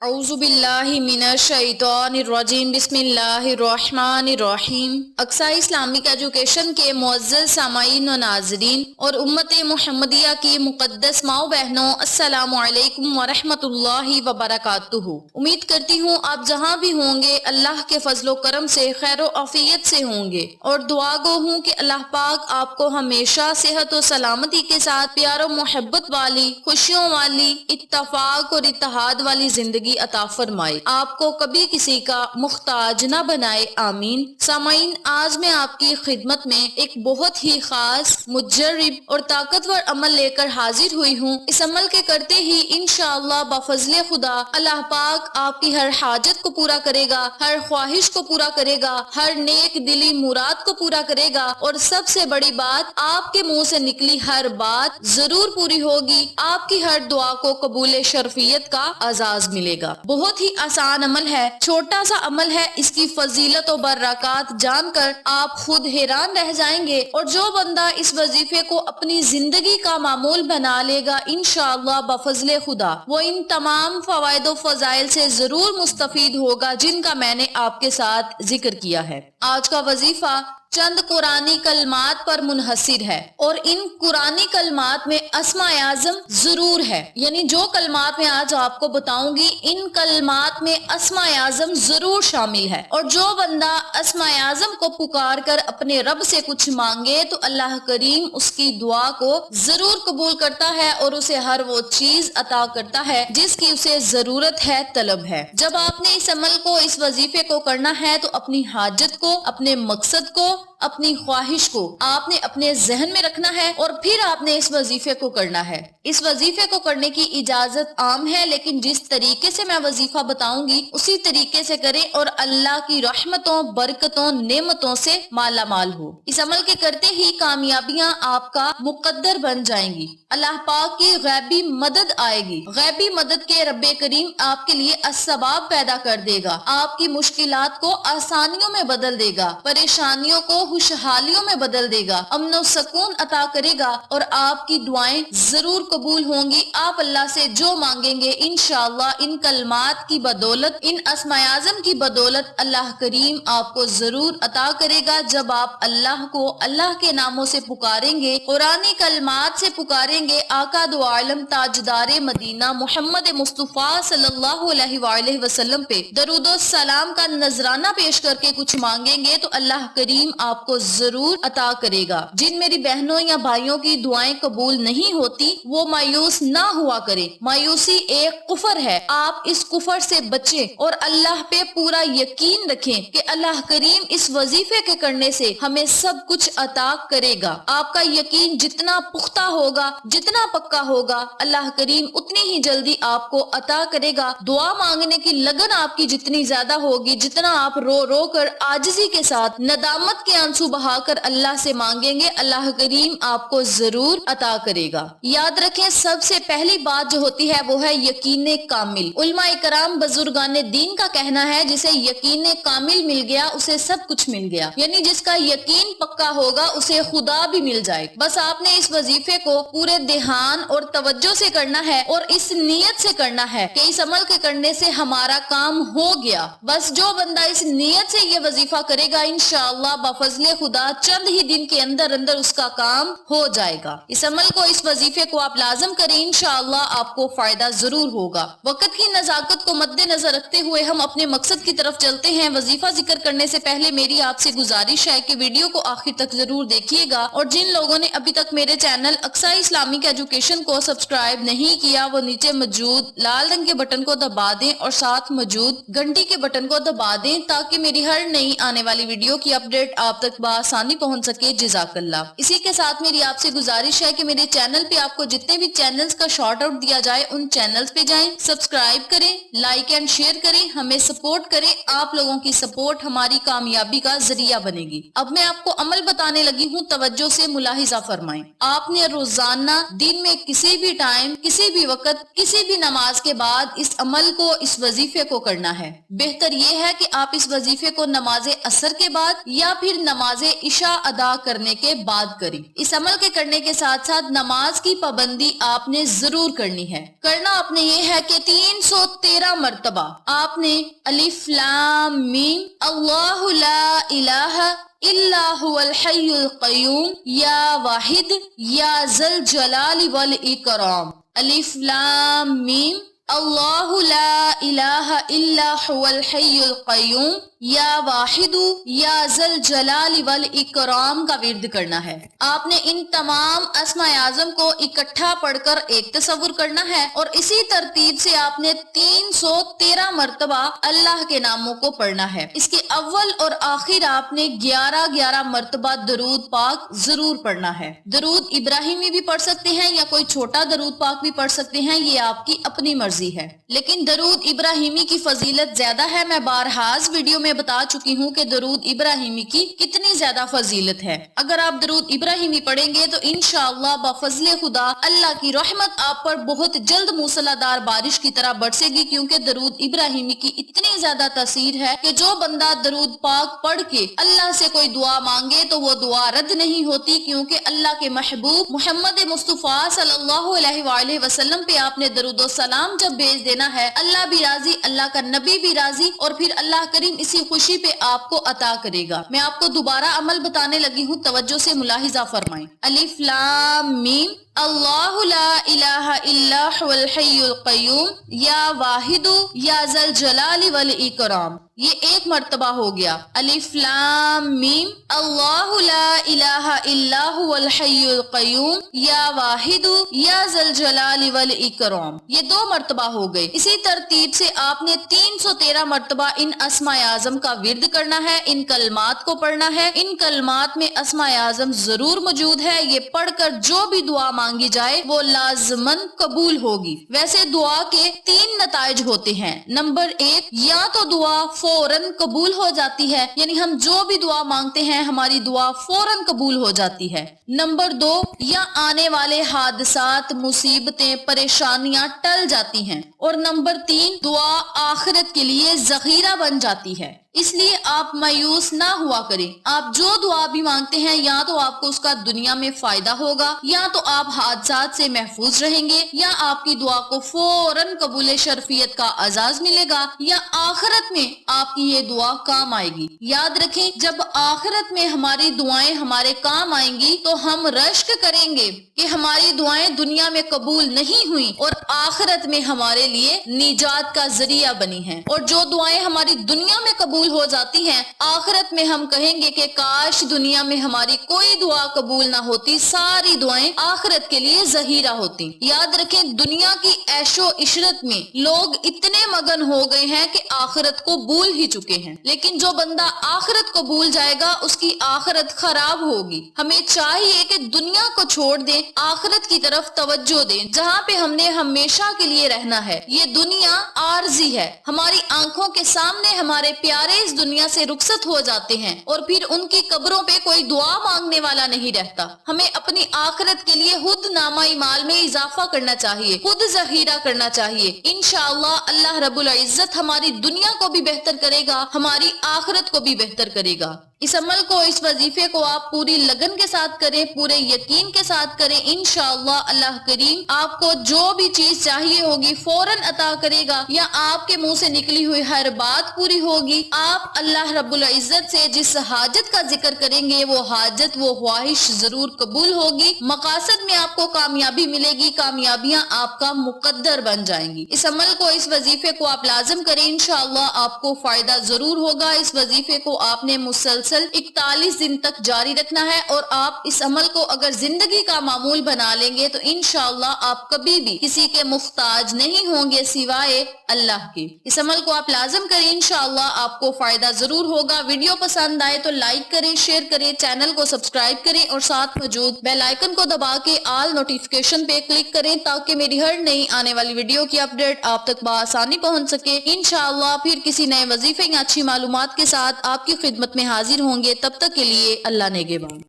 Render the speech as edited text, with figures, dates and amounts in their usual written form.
اعوذ باللہ من الشیطان الرجیم بسم اللہ الرحمن الرحیم۔ اقصی اسلامک ایجوکیشن کے معزز سامعین و ناظرین اور امت محمدیہ کی مقدس ماں و بہنوں، السلام علیکم ورحمۃ اللہ وبرکاتہ۔ امید کرتی ہوں آپ جہاں بھی ہوں گے اللہ کے فضل و کرم سے خیر و عافیت سے ہوں گے، اور دعا گو ہوں کہ اللہ پاک آپ کو ہمیشہ صحت و سلامتی کے ساتھ پیار و محبت والی، خوشیوں والی، اتفاق اور اتحاد والی زندگی عطا فرمائے، آپ کو کبھی کسی کا محتاج نہ بنائے، آمین۔ سامعین، آج میں آپ کی خدمت میں ایک بہت ہی خاص، مجرب اور طاقتور عمل لے کر حاضر ہوئی ہوں۔ اس عمل کے کرتے ہی انشاءاللہ بفضل خدا اللہ پاک آپ کی ہر حاجت کو پورا کرے گا، ہر خواہش کو پورا کرے گا، ہر نیک دلی مراد کو پورا کرے گا، اور سب سے بڑی بات، آپ کے منہ سے نکلی ہر بات ضرور پوری ہوگی، آپ کی ہر دعا کو قبول شرفیت کا اعزاز ملے گا۔ بہت ہی آسان عمل ہے، چھوٹا سا عمل ہے، اس کی فضیلت و برکات جان کر آپ خود حیران رہ جائیں گے، اور جو بندہ اس وظیفے کو اپنی زندگی کا معمول بنا لے گا انشاءاللہ بفضل خدا، وہ ان تمام فوائد و فضائل سے ضرور مستفید ہوگا جن کا میں نے آپ کے ساتھ ذکر کیا ہے۔ آج کا وظیفہ چند قرآنی کلمات پر منحصر ہے، اور ان قرآنی کلمات میں اسماء اعظم ضرور ہے، یعنی جو کلمات میں آج آپ کو بتاؤں گی ان کلمات میں اسماء اعظم ضرور شامل ہے، اور جو بندہ اسماء اعظم کو پکار کر اپنے رب سے کچھ مانگے تو اللہ کریم اس کی دعا کو ضرور قبول کرتا ہے اور اسے ہر وہ چیز عطا کرتا ہے جس کی اسے ضرورت ہے، طلب ہے۔ جب آپ نے اس عمل کو، اس وظیفے کو کرنا ہے تو اپنی حاجت کو، اپنے مقصد کو، اپنی خواہش کو آپ نے اپنے ذہن میں رکھنا ہے، اور پھر آپ نے اس وظیفے کو کرنا ہے۔ اس وظیفے کو کرنے کی اجازت عام ہے، لیکن جس طریقے سے میں وظیفہ بتاؤں گی اسی طریقے سے کریں اور اللہ کی رحمتوں، برکتوں، نعمتوں سے مالا مال ہو۔ اس عمل کے کرتے ہی کامیابیاں آپ کا مقدر بن جائیں گی، اللہ پاک کی غیبی مدد آئے گی، غیبی مدد کے رب کریم آپ کے لیے اسباب پیدا کر دے گا، آپ کی مشکلات کو آسانیوں میں بدل دے گا، پریشانیوں کو خوشحالیوں میں بدل دے گا، امن و سکون عطا کرے گا، اور آپ کی دعائیں ضرور قبول ہوں گی۔ آپ اللہ سے جو مانگیں گے انشاءاللہ ان کلمات کی بدولت، ان اسماء اعظم کی بدولت اللہ کریم آپ کو ضرور عطا کرے گا۔ جب آپ اللہ کو اللہ کے ناموں سے پکاریں گے، قرآنی کلمات سے پکاریں گے، آقا دو عالم تاجدار مدینہ محمد مصطفیٰ صلی اللہ علیہ وآلہ وسلم پہ درود و سلام کا نذرانہ پیش کر کے کچھ مانگیں گے تو اللہ کریم آپ کو ضرور عطا کرے گا۔ جن میری بہنوں یا بھائیوں کی دعائیں قبول نہیں ہوتی وہ مایوس نہ ہوا کریں، مایوسی ایک کفر ہے، آپ اس کفر سے بچیں اور اللہ پہ پورا یقین رکھیں کہ اللہ کریم اس وظیفے کے کرنے سے ہمیں سب کچھ عطا کرے گا۔ آپ کا یقین جتنا پختہ ہوگا، جتنا پکا ہوگا، اللہ کریم اتنی ہی جلدی آپ کو عطا کرے گا۔ دعا مانگنے کی لگن آپ کی جتنی زیادہ ہوگی، جتنا آپ رو رو کر عاجزی کے ساتھ ندامت کے آنسو بہا کر اللہ سے مانگیں گے، اللہ کریم آپ کو ضرور عطا کرے گا۔ یاد رکھیں، سب سے پہلی بات جو ہوتی ہے وہ ہے یقین کامل۔ علماء کرام، بزرگان دین کا کہنا ہے جسے یقین کامل مل گیا اسے سب کچھ مل گیا، یعنی جس کا یقین پکا ہوگا اسے خدا بھی مل جائے۔ بس آپ نے اس وظیفے کو پورے دھیان اور توجہ سے کرنا ہے، اور اس نیت سے کرنا ہے کہ اس عمل کے کرنے سے ہمارا کام ہو گیا۔ بس جو بندہ اس نیت سے یہ وظیفہ کرے گا انشاءاللہ بفضل خدا چند ہی دن کے اندر اندر اس کا کام ہو جائے گا۔ اس عمل کو، اس وظیفے کو آپ لازم کریں، انشاءاللہ آپ کو فائدہ ضرور ہوگا۔ وقت کی نزاکت کو مد نظر رکھتے ہوئے ہم اپنے مقصد کی طرف چلتے ہیں۔ وظیفہ ذکر کرنے سے پہلے میری آپ سے گزارش ہے کہ ویڈیو کو آخر تک ضرور دیکھیے گا، اور جن لوگوں نے ابھی تک میرے چینل اقصی اسلامک ایجوکیشن کو سبسکرائب نہیں کیا وہ نیچے موجود لال رنگ کے بٹن کو دبا دیں اور ساتھ موجود گھنٹی کے بٹن کو دبا دیں تاکہ میری ہر نئی آنے والی ویڈیو کی اپڈیٹ آپ تک بآسانی پہنچ سکے۔ جزاک اللہ۔ اسی کے ساتھ میری آپ سے گزارش ہے کہ میرے چینل پہ آپ کو جتنے بھی چینلز کا شارٹ آؤٹ دیا جائے ان چینلز پہ جائیں، سبسکرائب کریں، لائک اینڈ شیئر کریں، ہمیں سپورٹ کریں۔ آپ لوگوں کی سپورٹ ہماری کامیابی کا ذریعہ بنے گی۔ اب میں آپ کو عمل بتانے لگی ہوں، توجہ سے ملاحظہ فرمائیں۔ آپ نے روزانہ دن میں کسی بھی ٹائم، کسی بھی وقت، کسی بھی نماز کے بعد اس عمل کو، اس وظیفے کو کرنا ہے۔ بہتر یہ ہے کہ آپ اس وظیفے کو نماز عصر کے بعد یا پھر نماز عشاء ادا کرنے کے بعد کریں۔ اس عمل کے کرنے کے ساتھ ساتھ نماز کی پابندی آپ نے ضرور کرنی ہے۔ کرنا آپ نے یہ ہے کہ 313 مرتبہ آپ نے الف لام میم اللہ لا الہ الا هو الحی القیوم یا واحد یا ذل جلال والاکرام، الف لام میم اللہ لا الہ الا هو الحی القیوم یا واحد یا ذل جلال والاکرام کا ورد کرنا ہے۔ آپ نے ان تمام اسماء اعظم کو اکٹھا پڑھ کر ایک تصور کرنا ہے اور اسی ترتیب سے آپ نے 313 مرتبہ اللہ کے ناموں کو پڑھنا ہے۔ اس کے اول اور آخر آپ نے 11 مرتبہ درود پاک ضرور پڑھنا ہے۔ درود ابراہیمی بھی پڑھ سکتے ہیں یا کوئی چھوٹا درود پاک بھی پڑھ سکتے ہیں، یہ آپ کی اپنی مرضی ہے، لیکن درود ابراہیمی کی فضیلت زیادہ ہے۔ میں بارہا ویڈیو میں بتا چکی ہوں کہ درود ابراہیمی کی کتنی زیادہ فضیلت ہے۔ اگر آپ درود ابراہیمی پڑھیں گے تو انشاءاللہ بفضل خدا اللہ کی رحمت آپ پر بہت جلد موسلا دھار بارش کی طرح برسے گی، کیونکہ درود ابراہیمی کی اتنی زیادہ تاثیر ہے کہ جو بندہ درود پاک پڑھ کے اللہ سے کوئی دعا مانگے تو وہ دعا رد نہیں ہوتی، کیونکہ اللہ کے محبوب محمد مصطفیٰ صلی اللہ علیہ وآلہ وسلم پہ آپ نے درود و سلام جب بھیج دینا ہے، اللہ بھی راضی، اللہ کا نبی بھی راضی، اور پھر اللہ کریم اسی خوشی پہ آپ کو عطا کرے گا۔ میں آپ کو دوبارہ عمل بتانے لگی ہوں، توجہ سے ملاحظہ فرمائیں۔ الف لام میم اللہ لا الہ الا هو الحی القیوم یا واحد یا ذل جلال والاکرام، یہ ایک مرتبہ ہو گیا۔ الف لام میم اللہ لا الہ الا هو الحی القیوم یا واحد یا ذل جلال والاکرام، یہ 2 مرتبہ ہو گئے۔ اسی ترتیب سے آپ نے 313 مرتبہ ان اسماء اعظم کا ورد کرنا ہے، ان کلمات کو پڑھنا ہے۔ ان کلمات میں اسماء اعظم ضرور موجود ہے، یہ پڑھ کر جو بھی دعا مانگی جائے وہ لازماً قبول ہوگی۔ ویسے دعا کے 3 نتائج ہوتے ہیں۔ نمبر 1، یا تو دعا فوراً قبول ہو جاتی ہے، یعنی ہم جو بھی دعا مانگتے ہیں ہماری دعا فوراً قبول ہو جاتی ہے۔ نمبر 2، یا آنے والے حادثات، مصیبتیں، پریشانیاں ٹل جاتی ہیں۔ اور نمبر 3، دعا آخرت کے لیے ذخیرہ بن جاتی ہے۔ اس لیے آپ مایوس نہ ہوا کریں۔ آپ جو دعا بھی مانگتے ہیں یا تو آپ کو اس کا دنیا میں فائدہ ہوگا، یا تو آپ حادثات سے محفوظ رہیں گے، یا آپ کی دعا کو فوراً قبول شرفیت کا اعزاز ملے گا، یا آخرت میں آپ کی یہ دعا کام آئے گی۔ یاد رکھیں، جب آخرت میں ہماری دعائیں ہمارے کام آئیں گی تو ہم رشک کریں گے کہ ہماری دعائیں دنیا میں قبول نہیں ہوئیں اور آخرت میں ہمارے لیے نجات کا ذریعہ بنی ہیں، اور جو دعائیں ہماری دنیا میں قبول ہو جاتی ہیں آخرت میں ہم کہیں گے کہ کاش دنیا میں ہماری کوئی دعا قبول نہ ہوتی، ساری دعائیں آخرت کے لیے ذخیرہ ہوتی۔ یاد رکھیں، دنیا کی عیش و عشرت میں لوگ اتنے مگن ہو گئے ہیں کہ آخرت کو بھول ہی چکے ہیں، لیکن جو بندہ آخرت کو بھول جائے گا اس کی آخرت خراب ہوگی۔ ہمیں چاہیے کہ دنیا کو چھوڑ دیں، آخرت کی طرف توجہ دیں، جہاں پہ ہم نے ہمیشہ کے لیے رہنا ہے۔ یہ دنیا عارضی ہے، ہماری آنکھوں کے سامنے ہمارے پیارے اس دنیا سے رخصت ہو جاتے ہیں اور پھر ان کی قبروں پہ کوئی دعا مانگنے والا نہیں رہتا۔ ہمیں اپنی آخرت کے لیے خود نامہ مال میں اضافہ کرنا چاہیے، خود ذخیرہ کرنا چاہیے۔ انشاءاللہ اللہ رب العزت ہماری دنیا کو بھی بہتر کرے گا، ہماری آخرت کو بھی بہتر کرے گا۔ اس عمل کو، اس وظیفے کو آپ پوری لگن کے ساتھ کریں، پورے یقین کے ساتھ کریں۔ انشاءاللہ اللہ کریم آپ کو جو بھی چیز چاہیے ہوگی فوراً عطا کرے گا، یا آپ کے منہ سے نکلی ہوئی ہر بات پوری ہوگی۔ آپ اللہ رب العزت سے جس حاجت کا ذکر کریں گے وہ حاجت، وہ خواہش ضرور قبول ہوگی۔ مقاصد میں آپ کو کامیابی ملے گی، کامیابیاں آپ کا مقدر بن جائیں گی۔ اس عمل کو، اس وظیفے کو آپ لازم کریں، انشاءاللہ آپ کو فائدہ ضرور ہوگا۔ اس وظیفے کو آپ نے مسلسل 41 دن تک جاری رکھنا ہے، اور آپ اس عمل کو اگر زندگی کا معمول بنا لیں گے تو انشاءاللہ آپ کبھی بھی کسی کے محتاج نہیں ہوں گے سوائے اللہ کے۔ اس عمل کو آپ لازم کریں، انشاءاللہ آپ کو فائدہ ضرور ہوگا۔ ویڈیو پسند آئے تو لائک کریں، شیئر کریں، چینل کو سبسکرائب کریں اور ساتھ موجود بیل آئیکن کو دبا کے آل نوٹیفیکیشن پہ کلک کریں تاکہ میری ہر نئی آنے والی ویڈیو کی اپڈیٹ آپ تک بآسانی پہنچ سکے۔ انشاءاللہ پھر کسی نئے وظیفے یا اچھی معلومات کے ساتھ آپ کی خدمت میں حاضر ہوں گے۔ تب تک کے لیے اللہ نگہبان۔